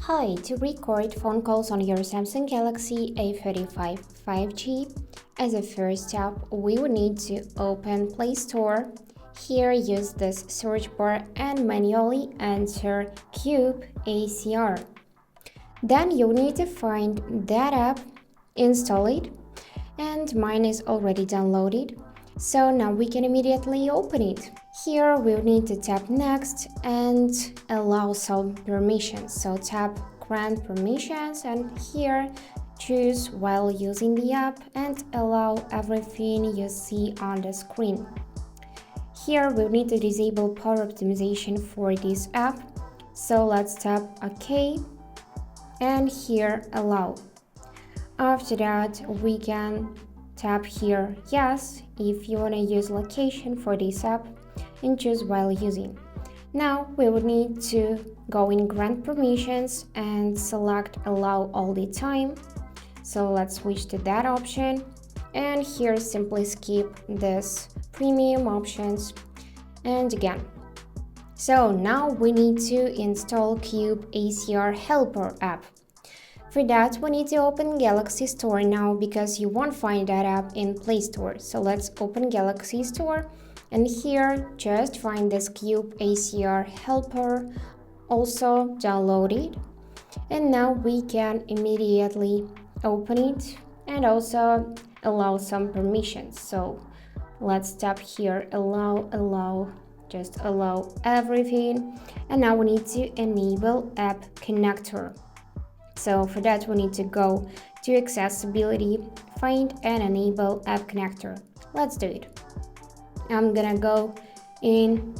Hi, to record phone calls on your Samsung Galaxy A35 5G, as a first step, we will need to open Play Store. Here, use this search bar and manually enter Cube ACR. Then you need to find that app, install it, and mine is already downloaded. So now we can immediately open it. Here we'll need to tap next and allow some permissions. So tap grant permissions and here choose while using the app and allow everything you see on the screen. Here we'll need to disable power optimization for this app. So let's tap OK and here allow. After that we can tap here yes if you want to use location for this app and choose while using. Now we will need to go in grant permissions and select allow all the time. So let's switch to that option and here simply skip this premium options and again. So now we need to install Cube ACR Helper app. For that, we need to open Galaxy Store now because you won't find that app in Play Store. So let's open Galaxy Store and here just find this Cube ACR Helper, also download it. And now we can immediately open it and also allow some permissions. So let's tap here, allow, just allow everything. And now we need to enable app connector. So for that we need to go to accessibility, find and enable app connector. Let's do it. I'm gonna go in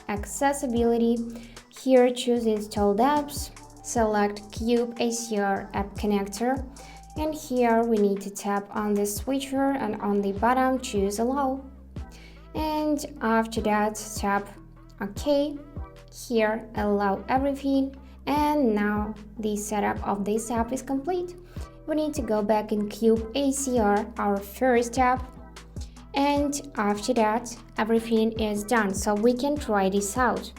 accessibility, here choose installed apps, select Cube ACR app connector and here we need to tap on the switcher and on the bottom choose allow. And after that tap OK, here allow everything. And now the setup of this app is complete. We need to go back in Cube ACR, our first app. And after that, everything is done. So we can try this out.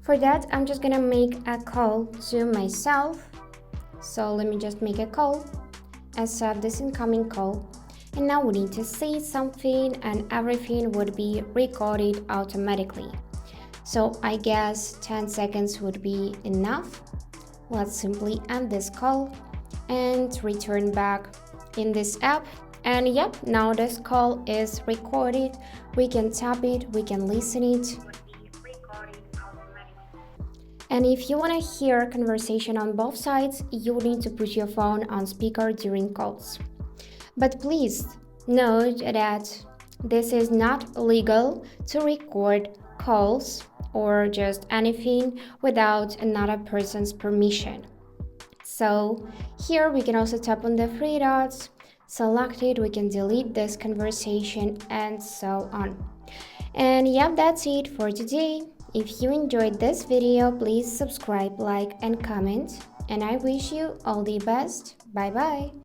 For that, I'm just gonna make a call to myself. So let me just make a call, accept this incoming call. And now we need to say something and everything would be recorded automatically. So I guess 10 seconds would be enough. Let's simply end this call and return back in this app. And yep, now this call is recorded. We can tap it, we can listen it. And if you want to hear conversation on both sides, you need to put your phone on speaker during calls. But please note that this is not legal to record calls or just anything without another person's permission. So here we can also tap on the three dots, select it, we can delete this conversation and so on. And yeah, that's it for today. If you enjoyed this video, please subscribe, like and comment. And I wish you all the best. Bye bye.